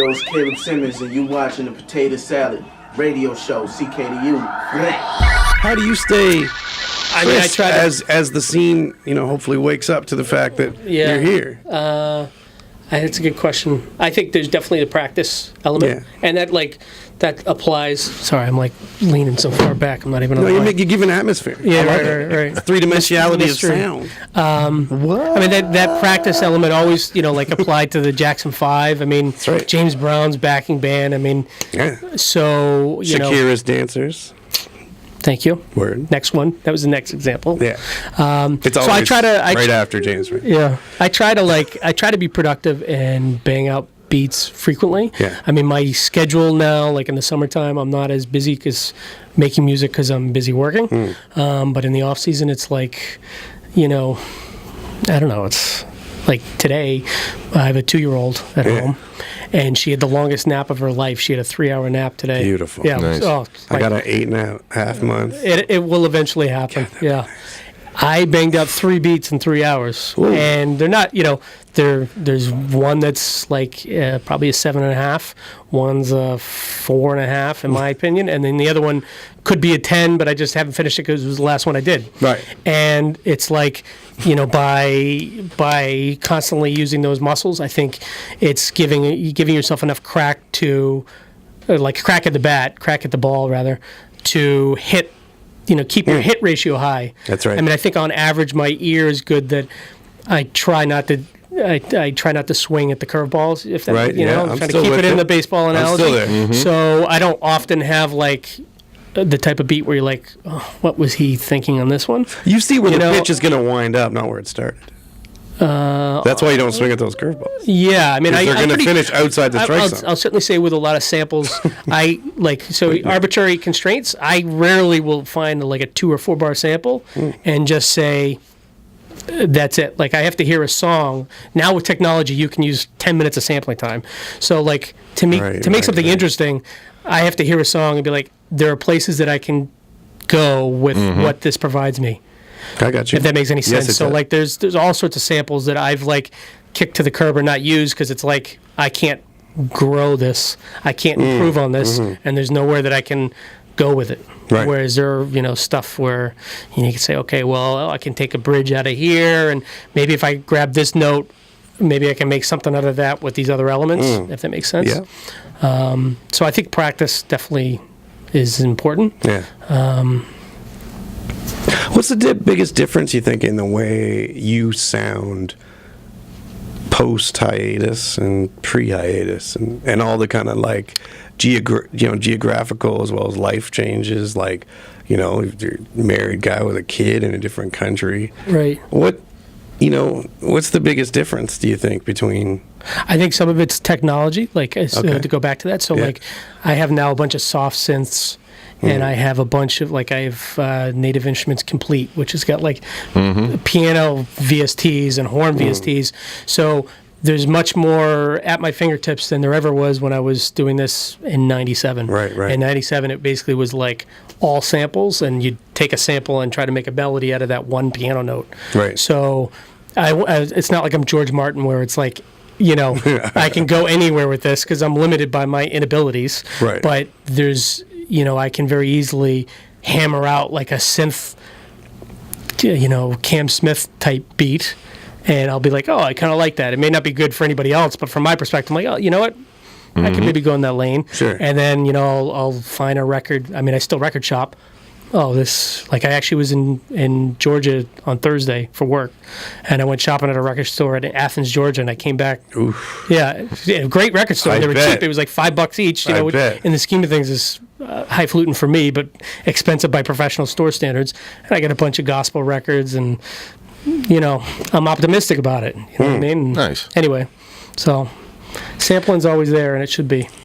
Yo, it's Caleb Simmons, and you watching the Potato Salad Radio Show, CKDU. How do you stay I try as the scene, hopefully wakes up to the fact that you're here? That's a good question. I think there's definitely the practice element, and that applies. Sorry, I'm leaning so far back. I'm not even. No, you give an atmosphere. Yeah, right. Three-dimensionality of sound. What? I mean, that practice element always, applied to the Jackson 5. I mean, that's right. James Brown's backing band. I mean, so Shakira's dancers. Thank you. Word. Next one. That was the next example. Yeah. It's always I try to, right after James. Right? Yeah. I try to be productive and bang out beats frequently. Yeah. I mean, my schedule now, in the summertime, I'm not as busy making music because I'm busy working. But in the off season, it's I don't know. It's like today, I have a 2-year-old at home. And she had the longest nap of her life. She had a 3-hour nap today. Beautiful. Yeah. Nice. I got an 8.5 month. It will eventually happen. God, I banged out 3 beats in 3 hours. Ooh. And they're not, there's one that's probably a 7.5. One's a 4.5, in my opinion. And then the other one could be a 10, but I just haven't finished it because it was the last one I did. Right. And it's by constantly using those muscles, I think it's giving yourself enough crack to, crack at the ball rather, to hit, keep your hit ratio high. That's right. I mean, I think on average my ear is good that I try not to swing at the curveballs, if that, right, I'm trying to keep it in the baseball analogy. I'm still there. Mm-hmm. So I don't often have the type of beat where you're like, oh, what was he thinking on this one? You see where the pitch is going to wind up, not where it started. That's why you don't swing at those curveballs. Yeah, I mean, they're going to finish outside the strike zone. I'll certainly say with a lot of samples, arbitrary constraints. I rarely will find a 2 or 4 bar sample and just say, that's it. I have to hear a song. Now with technology, you can use 10 minutes of sampling time. So to make something interesting, I have to hear a song and be like, there are places that I can go with what this provides me. I got you. If that makes any sense. Yes, So there's all sorts of samples that I've kicked to the curb or not used because it's I can't grow this. I can't improve on this, and there's nowhere that I can go with it. Right. Whereas there are, stuff where you can say, okay, well, I can take a bridge out of here, and maybe if I grab this note, maybe I can make something out of that with these other elements, if that makes sense. Yeah. So I think practice definitely is important. Yeah. What's the biggest difference, you think, in the way you sound post-hiatus and pre-hiatus and all the kind of geographical as well as life changes, if you're a married guy with a kid in a different country. Right. What's the biggest difference, do you think, between... I think some of it's technology, to go back to that. So, I have now a bunch of soft synths, and I have a bunch of, I have Native Instruments Complete, which has got, piano VSTs and horn VSTs. So there's much more at my fingertips than there ever was when I was doing this in 97. Right. In 97, it basically was all samples, and you'd take a sample and try to make a melody out of that one piano note. Right. So it's not like I'm George Martin where it's I can go anywhere with this because I'm limited by my inabilities. Right. But there's, I can very easily hammer out a synth, Cam Smith type beat. And I'll be like, oh, I kind of like that. It may not be good for anybody else, but from my perspective, I'm like, oh, you know what? I could maybe go in that lane. Sure. And then, I'll find a record. I mean, I still record shop. Oh, I actually was in Georgia on Thursday for work, and I went shopping at a record store in Athens, Georgia, and I came back. Oof. Yeah, great record store. They were cheap. It was $5 each. Which in the scheme of things is highfalutin for me, but expensive by professional store standards. And I got a bunch of gospel records, and I'm optimistic about it. You know what I mean? Nice. Anyway, so sampling's always there, and it should be.